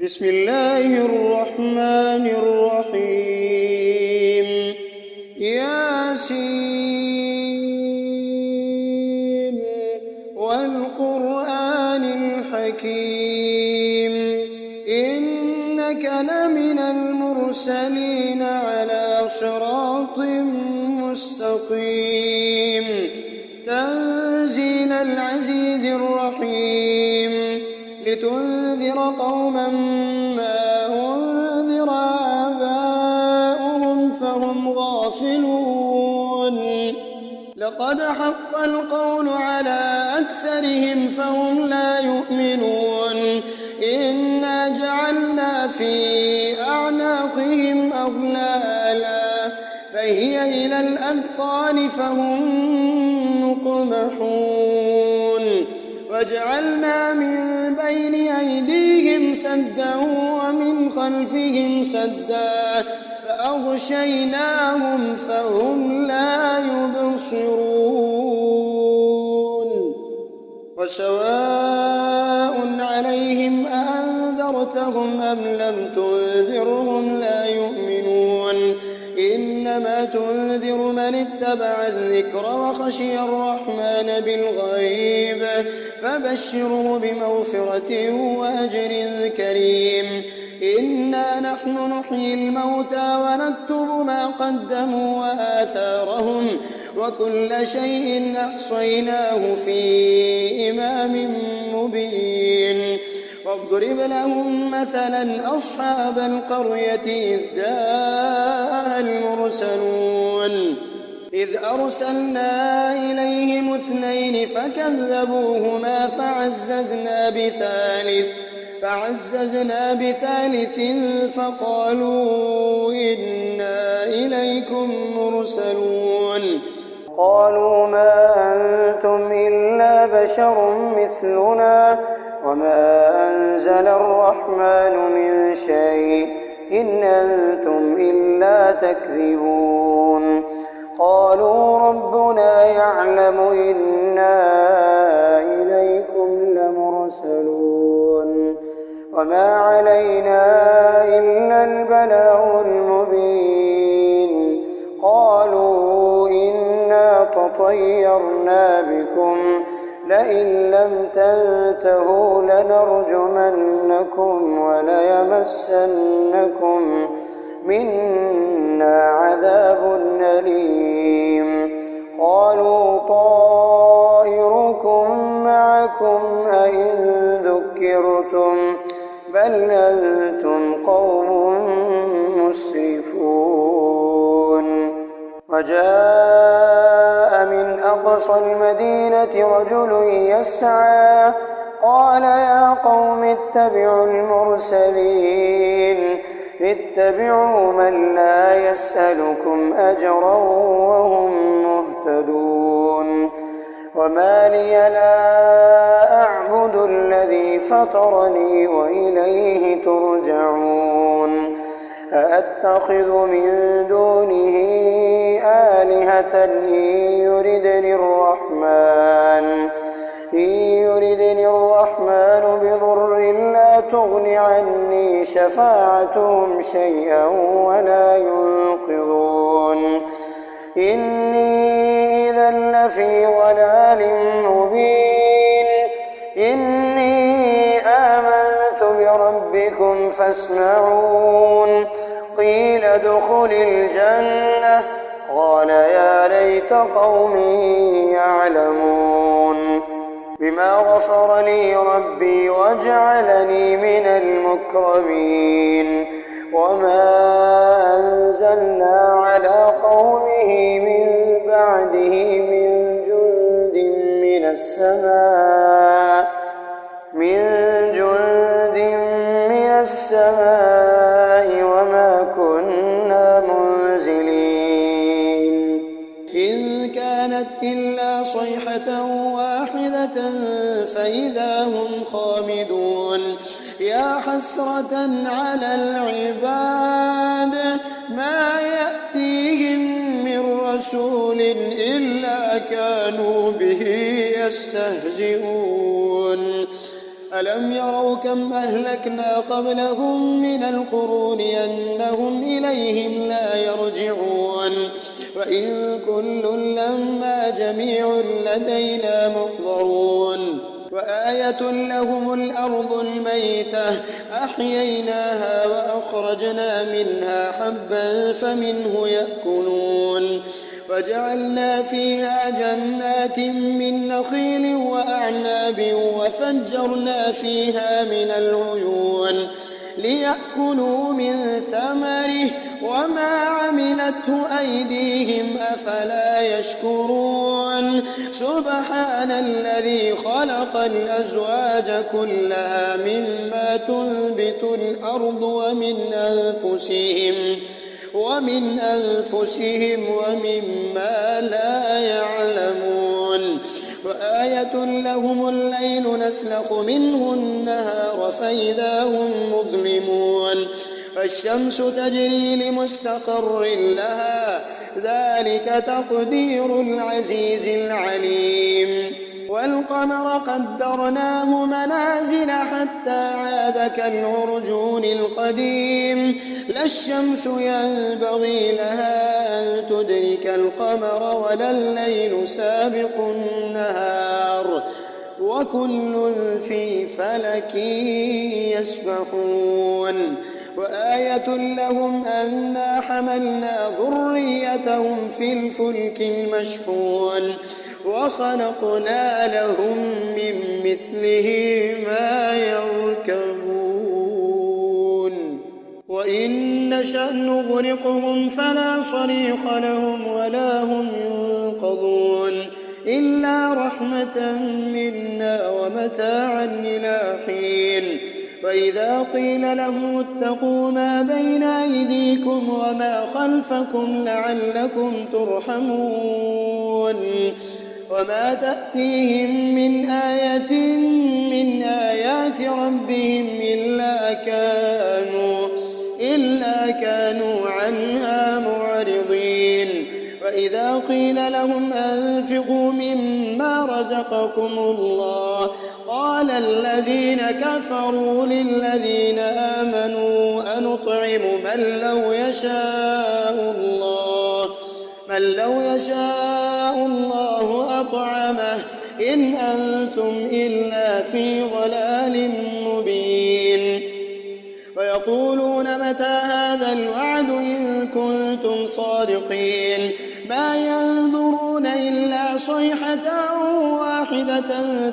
بسم الله الرحمن الرحيم ياسين والقرآن الحكيم إنك لمن المرسلين على صراط مستقيم تنزيل العزيز الرحيم لتنذر قوما ما أنذر آباؤهم فهم غافلون لقد حق القول على أكثرهم فهم لا يؤمنون إنا جعلنا في أعناقهم أغلالا فهي إلى الأذقان فهم مقمحون وجعلنا من بين أيديهم سدا ومن خلفهم سدا فأغشيناهم فهم لا يبصرون وسواء عليهم أأنذرتهم أم لم تنذرهم لا يؤمنون إنما تنذر من اتبع الذكر وخشي الرحمن بالغيب فبشره بمغفرة وأجر كريم إنا نحن نحيي الموتى ونكتب ما قدموا وآثارهم وكل شيء أحصيناه في إمام مبين واضرب لهم مثلا أصحاب القرية إذ جاءها المرسلون إذ أرسلنا إليهم اثنين فكذبوهما فعززنا بثالث فقالوا إنا إليكم مرسلون قالوا ما أنتم إلا بشر مثلنا وما أنزل الرحمن من شيء إن أنتم إلا تكذبون قالوا ربنا يعلم إنا إليكم لمرسلون وما علينا إلا البلاغ المبين قالوا إنا تطيرنا بكم لئن لم تنتهوا لنرجمنكم وليمسنكم منا عذاب أليم قالوا طائركم معكم أئن ذكرتم بل أنتم قوم مسرفون وجاء من أقصى المدينة رجل يسعى قال يا قوم اتبعوا المرسلين اتبعوا من لا يسألكم أجرا وهم مهتدون وما لي لا أعبد الذي فطرني وإليه ترجعون أأتخذ من دونه آلهة إن يردني الرحمن بضر لا تغن عني شفاعتهم شيئا ولا ينقذون إني إذا لفي ضلال مبين إني آمنت بربكم فاسمعون قيل ادخل الجنة قال يا ليت قومي يعلمون بما غفر لي ربي وجعلني من المكرمين وما أنزلنا على قومه من بعده من جند من السماء وما كنا منزلين إن كانت إلا صيحة واحدة فإذا هم خامدون يا حسرة على العباد ما يأتيهم من رسول إلا كانوا به يستهزئون ألم يروا كم أهلكنا قبلهم من القرون أنهم إليهم لا يرجعون وإن كل لما جميع لدينا محضرون وآية لهم الأرض الميتة أحييناها وأخرجنا منها حبا فمنه يأكلون وجعلنا فيها جنات من نخيل وأعناب وفجرنا فيها من العيون ليأكلوا من ثمره وما عملته أيديهم أفلا يشكرون سبحان الذي خلق الأزواج كلها مما تنبت الأرض ومن أنفسهم ومما لا يعلمون وآية لهم الليل نسلخ منه النهار فإذا هم مظلمون فالشمس تجري لمستقر لها ذلك تقدير العزيز العليم والقمر قدرناه منازل حتى عاد كالعرجون القديم لا الشمس ينبغي لها أن تدرك القمر ولا الليل سابق النهار وكل في فلك يسبحون وآية لهم أنا حملنا ذريتهم في الفلك المشحون وخلقنا لهم من مثله ما يركبون وإن نشأ نغرقهم فلا صريخ لهم ولا هم ينقذون إلا رحمة منا ومتاعا إلى حين وإذا قيل لهم اتقوا ما بين أيديكم وما خلفكم لعلكم ترحمون وما تأتيهم من آية من آيات ربهم إلا كانوا عنها معرضين وإذا قيل لهم أنفقوا مما رزقكم الله قال الذين كفروا للذين آمنوا أنطعم من لو يشاء الله أطعمه إن أنتم إلا في ضلال مبين ويقولون متى هذا الوعد إن كنتم صادقين ما ينظرون إلا صيحة واحدة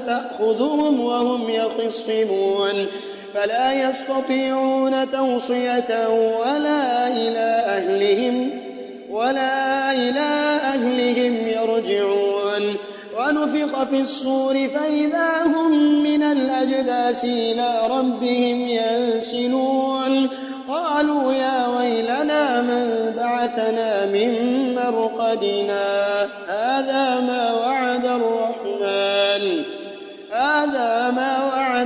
تأخذهم وهم يخصمون فلا يستطيعون توصية ولا إلى أهلهم يرجعون ونفخ في الصور فإذا هم من الأجداث إلى ربهم ينسلون قالوا يا ويلنا من بعثنا من مرقدنا هذا ما وعد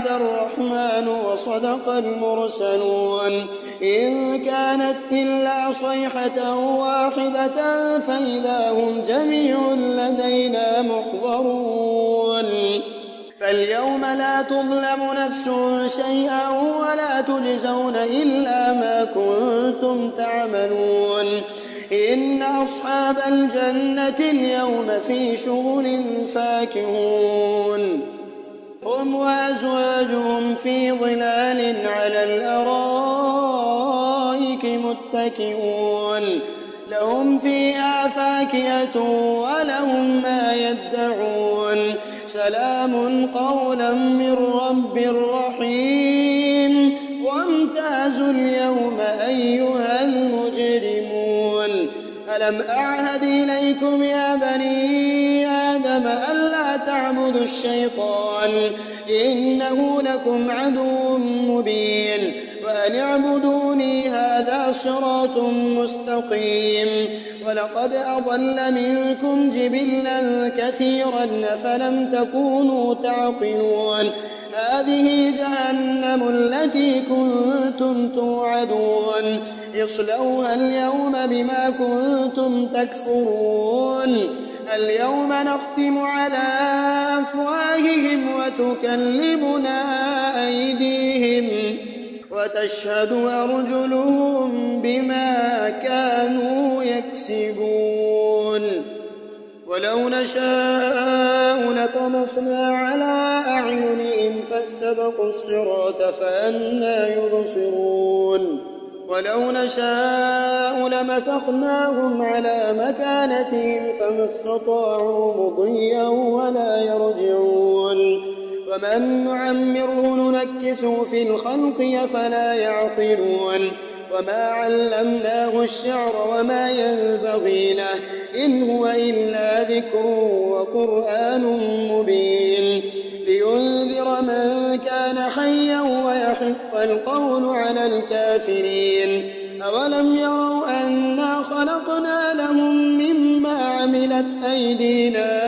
الرحمن وصدق المرسلون إن كانت إلا صيحة واحدة فإذا هم جميع لدينا محضرون فاليوم لا تظلم نفس شيئا ولا تجزون إلا ما كنتم تعملون إن أصحاب الجنة اليوم في شغل فاكهون هم وأزواجهم في ظلال على الأرائك متكئون لهم فيها فاكهة ولهم ما يدعون سلام قولا من رب رحيم وامتازوا اليوم أيها المجرمون ألم أعهد إليكم يا بني آدم ألا تعبدوا الشيطان إنه لكم عدو مبين وأن اعبدوني هذا صراط مستقيم ولقد أضل منكم جبلا كثيرا فلم تكونوا تعقلون هذه جهنم التي كنتم توعدون اصلوها اليوم بما كنتم تكفرون اليوم نختم على أفواههم وتكلمنا أيديهم وتشهد أرجلهم بما كانوا يكسبون ولو نشاء لطمسنا على أعينهم فاستبقوا الصراط فأنى يبصرون ولو نشاء لمسخناهم على مكانتهم فما استطاعوا مضيا ولا يرجعون ومن نعمره ننكسه في الخلق أفلا يعقلون وما علمناه الشعر وما ينبغي له إن هو إلا ذكر وقرآن مبين لينذر من كان حيا ويحق القول على الكافرين أولم يروا أنا خلقنا لهم مما عملت أيدينا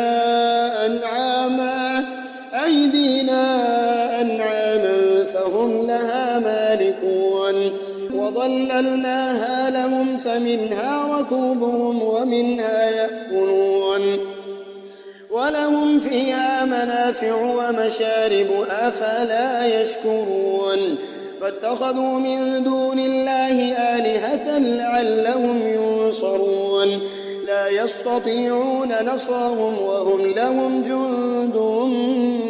فهم لها مالكون وظللناها لهم فمنها ركوبهم ومنها يأكلون ولهم فيها منافع ومشارب أفلا يشكرون فاتخذوا من دون الله آلهة لعلهم ينصرون لا يستطيعون نصرهم وهم لهم جند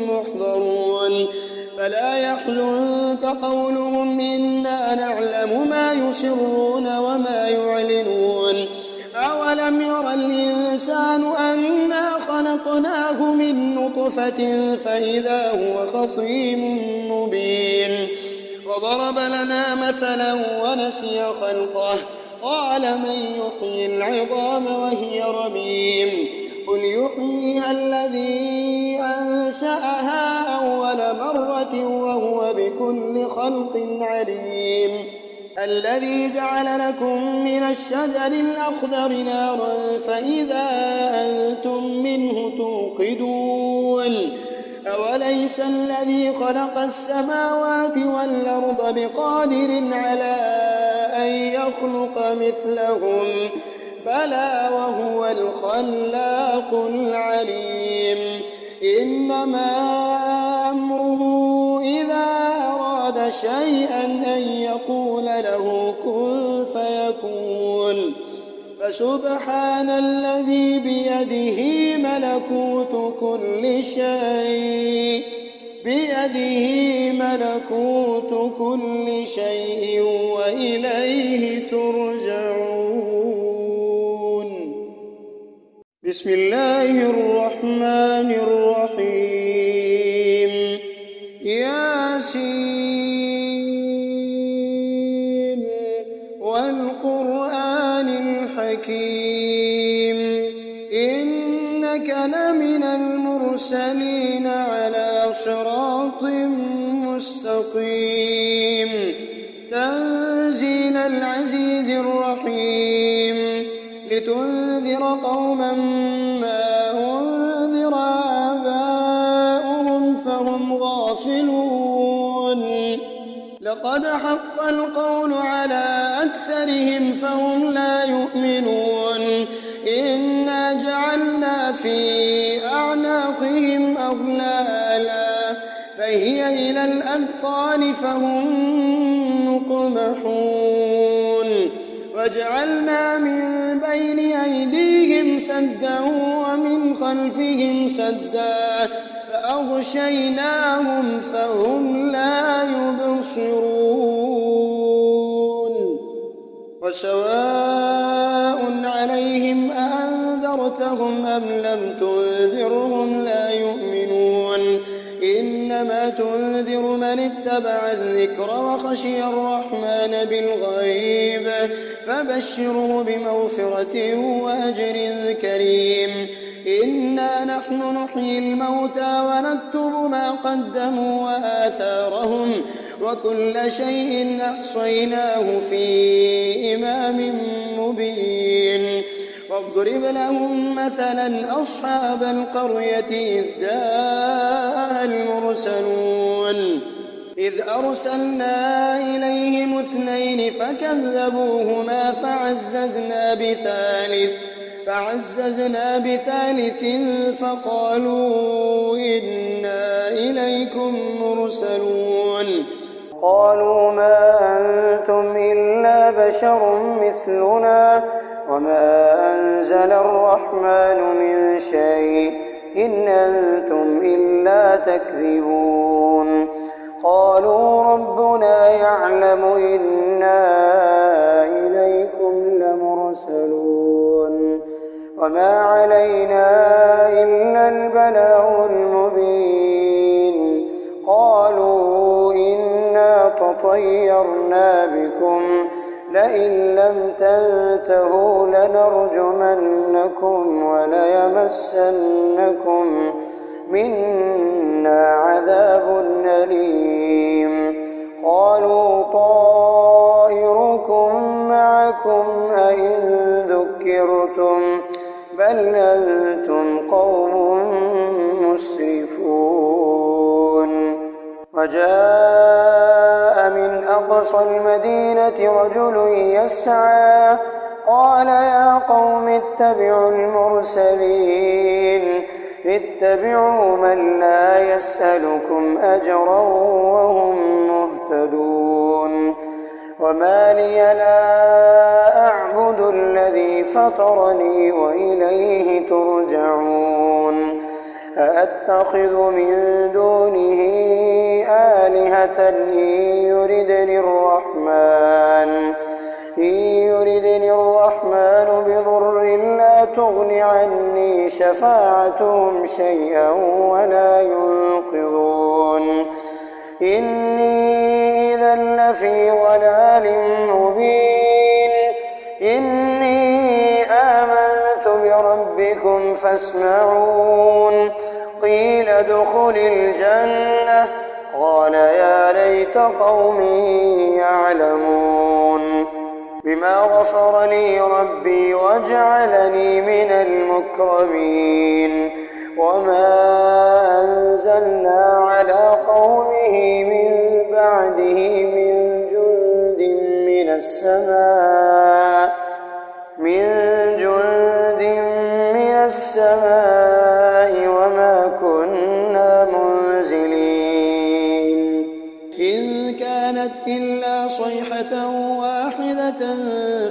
محضرون فلا يحزنك قولهم إنا نعلم ما يسرون وما يعلنون أولم ير الإنسان أنا خلقناه من نطفة فإذا هو خصيم مبين وضرب لنا مثلا ونسي خلقه قال من يحيي العظام وهي رميم قل يحييها الذي أنشأها أول مرة وهو بكل خلق عليم الذي جعل لكم من الشجر الأخضر نارا فإذا أنتم منه توقدون أوليس الذي خلق السماوات والأرض بقادر على أن يخلق مثلهم بلى وهو الخلاق العليم إنما أمره إذا أراد شيئا أن يقول له كن فيكون فسبحان الذي بيده ملكوت كل شيء وإليه ترجعون بسم الله الرحمن الرحيم ياسين والقرآن الحكيم إنك لمن المرسلين على صراط مستقيم تنزيل العزيز الرحيم لتنذر قوما ما أنذر آباؤهم فهم غافلون لقد حق القول على أكثرهم فهم لا يؤمنون إنا جعلنا في أعناقهم أغلالا فهي إلى الأذقان فهم مقمحون وجعلنا من بين أيديهم سدا ومن خلفهم سدا فأغشيناهم فهم لا يبصرون وسواء عليهم أأنذرتهم أم لم تنذرهم لا يؤمنون إنما تنذر من اتبع الذكر وخشي الرحمن بالغيب فبشره بمغفرة وأجر كريم إنا نحن نحيي الموتى ونكتب ما قدموا وآثارهم وكل شيء أحصيناه في إمام مبين واضرب لهم مثلا أصحاب القرية إذ جاءها المرسلون إذ أرسلنا إليهم 2 فكذبوهما فعززنا بثالث فعززنا بثالث فقالوا إنا إليكم مرسلون قالوا ما أنتم إلا بشر مثلنا وما أنزل الرحمن من شيء إن أنتم إلا تكذبون قالوا ربنا يعلم إنا إليكم لمرسلون وما علينا إلا البلاغ المبين قالوا إنا تطيرنا بكم لئن لم تنتهوا لنرجمنكم وليمسنكم منا عذاب أليم قالوا طائركم معكم أئن ذكرتم بل أنتم قوم مسرفون وجاء من أقصى المدينة رجل يسعى قال يا قوم اتبعوا المرسلين اتبعوا من لا يسألكم أجرا وهم مهتدون وما لي لا أعبد الذي فطرني وإليه ترجعون أأتخذ من دونه آلهة إن يردني الرحمن بضر لا تغن عني شفاعتهم شيئا ولا ينقذون إني إذا لفي ضلال مبين إني آمنت بربكم فاسمعون قيل ادخل الجنة قال يا ليت قومي يعلمون بما غفر لي ربي وجعلني من المكرمين وما أنزلنا على قومه من بعده من جند من السماء وما كنا منزلين إن كانت إلا صيحة واحدة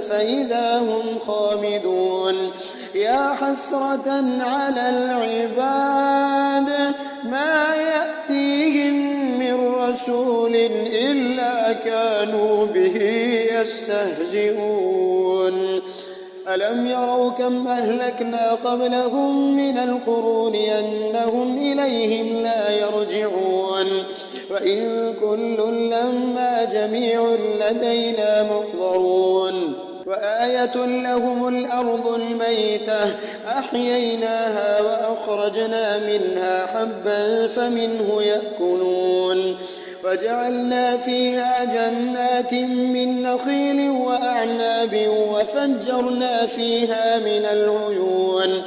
فإذا هم خامدون يا حسرة على العباد ما يأتيهم من رسول إلا كانوا به يستهزئون ألم يروا كم أهلكنا قبلهم من القرون أنهم إليهم لا يرجعون وإن كل لما جميع لدينا محضرون وآية لهم الأرض الميتة أحييناها وأخرجنا منها حبا فمنه يأكلون وجعلنا فيها جنات من نخيل وأعناب وفجرنا فيها من العيون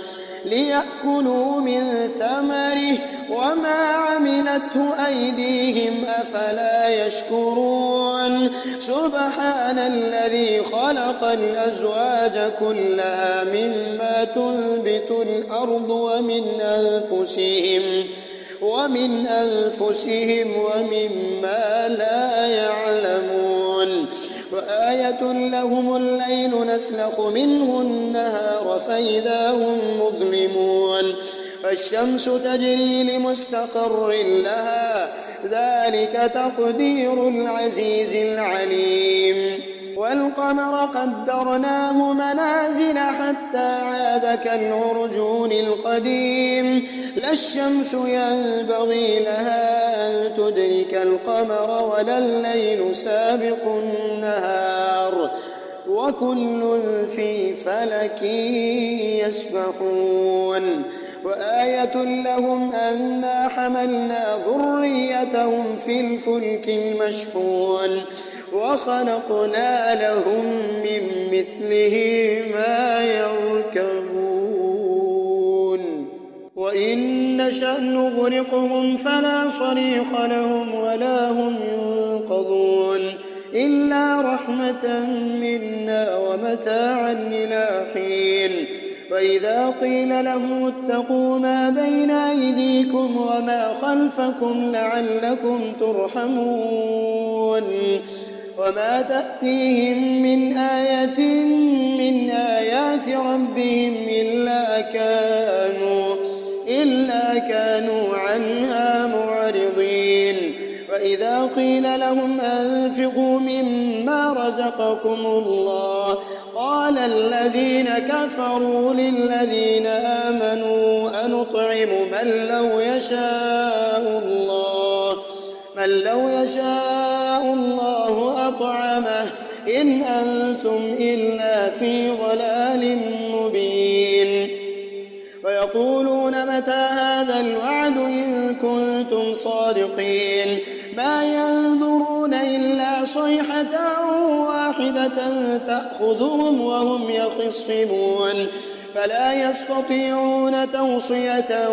ليأكلوا من ثمره وما عملته أيديهم أفلا يشكرون سبحان الذي خلق الأزواج كلها مما تنبت الأرض ومن أنفسهم ومما لا يعلمون وآية لهم الليل نسلخ منه النهار فإذا هم مظلمون فالشمس تجري لمستقر لها ذلك تقدير العزيز العليم والقمر قدرناه منازل حتى عاد كالعرجون القديم لا الشمس ينبغي لها أن تدرك القمر ولا الليل سابق النهار وكل في فلك يسبحون وآية لهم أنا حملنا ذريتهم في الفلك المشحون وخلقنا لهم من مثله ما يركبون وإن نشأ نغرقهم فلا صريخ لهم ولا هم ينقذون إلا رحمة منا ومتاعا إلى حين وإذا قيل لهم اتقوا ما بين أيديكم وما خلفكم لعلكم ترحمون وما تأتيهم من آية من آيات ربهم إلا كانوا عنها معرضين وإذا قيل لهم أنفقوا مما رزقكم الله قال الذين كفروا للذين آمنوا أنطعم من لو يشاء الله أطعمه إن أنتم إلا في ضلال مبين ويقولون متى هذا الوعد إن كنتم صادقين ما ينظرون إلا صيحة واحدة تأخذهم وهم يخصمون فلا يستطيعون توصية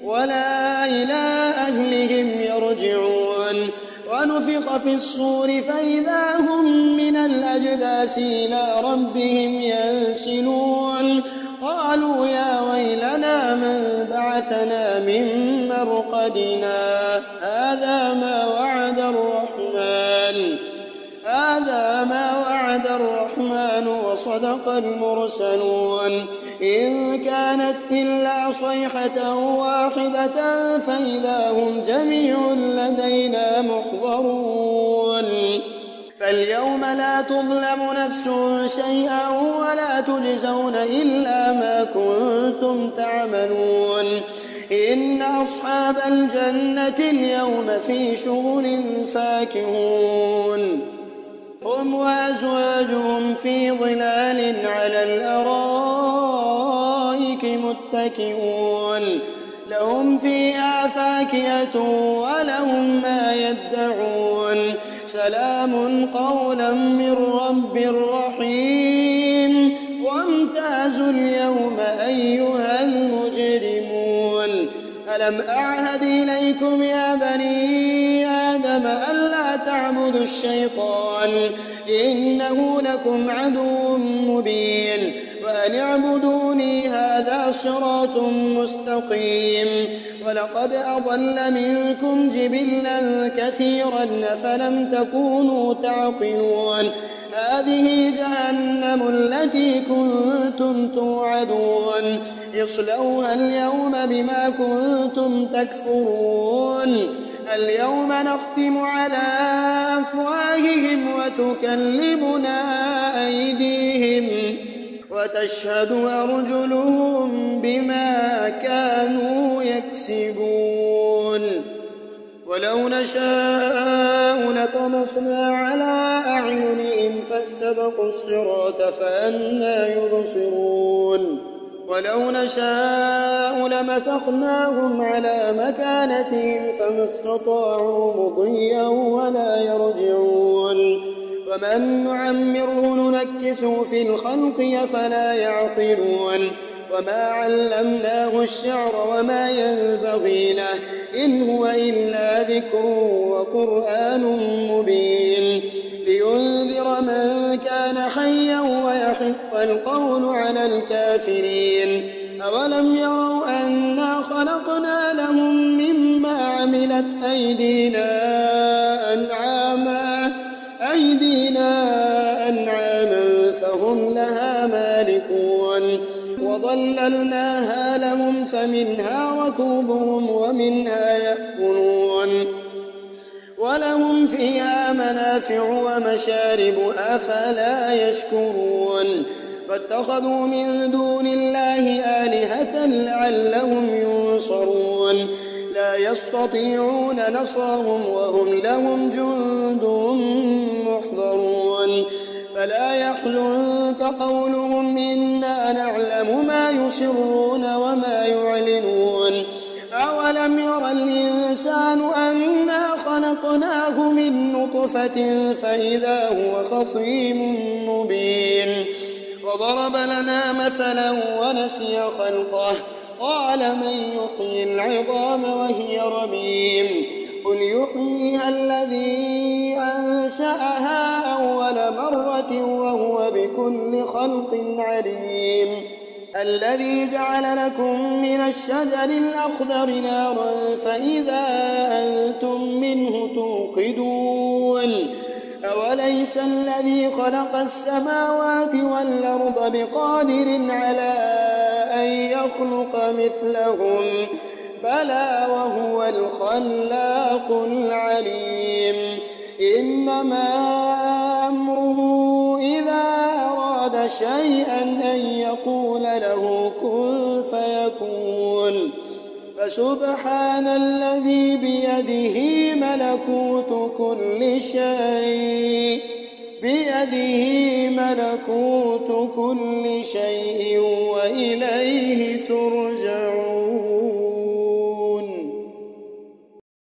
ولا إلى أهلهم يرجعون ونفخ في الصور فإذا هم من الأجداث إلى ربهم ينسلون قالوا يا ويلنا من بعثنا من مرقدنا هذا ما وعد الرحمن وصدق المرسلون إن كانت إلا صيحة واحدة فإذا هم جميع لدينا محضرون فاليوم لا تظلم نفس شيئا ولا تجزون إلا ما كنتم تعملون إن أصحاب الجنة اليوم في شغل فاكهون هم وأزواجهم في ظلال على الأرائك متكئون لهم فيها فاكهة ولهم ما يدعون سلام قولا من رب رحيم وامتازوا اليوم أيها المجرمون ألم أعهد إليكم يا بني آدم ألا تعبدوا الشيطان إنه لكم عدو مبين وأن اعبدوني هذا صراط مستقيم ولقد أضل منكم جبلا كثيرا فلم تكونوا تعقلون هذه جهنم التي كنتم توعدون اصلوها اليوم بما كنتم تكفرون اليوم نختم على أفواههم وتكلمنا أيديهم وتشهد أرجلهم بما كانوا يكسبون ولو نشاء لطمسنا على أعينهم فاستبقوا الصراط فأنى يبصرون ولو نشاء لمسخناهم على مكانتهم فما استطاعوا مضيا ولا يرجعون ومن نعمره ننكسه في الخلق أفلا يعقلون وما علمناه الشعر وما ينبغي له إن هو إلا ذكر وقرآن مبين لينذر من كان حيا ويحق القول على الكافرين أولم يروا أنا خلقنا لهم مما عملت أنعاما فهم لها مالكون وظللناها لهم فمنها ركوبهم ومنها يأكلون ولهم فيها منافع ومشارب أفلا يشكرون فاتخذوا من دون الله آلهة لعلهم ينصرون لا يستطيعون نصرهم وهم لهم جند محضرون فلا يحزنك قولهم إنا نعلم ما يسرون وما يعلنون أولم ير الإنسان أنا خلقناه من نطفة فإذا هو خصيم مبين وضرب لنا مثلا ونسي خلقه قال من يحيي العظام وهي رميم قل يحييها الذي أنشأها أول مرة وهو بكل خلق عليم الذي جعل لكم من الشجر الأخضر نارا فإذا أنتم منه توقدون أوليس الذي خلق السماوات والأرض بقادر على أن يخلق مثلهم بلى وهو الخلاق العليم إنما أمره إذا أراد شيئا أن يقول له كن فيكون فسبحان الذي بيده ملكوت كل شيء وإليه ترجعون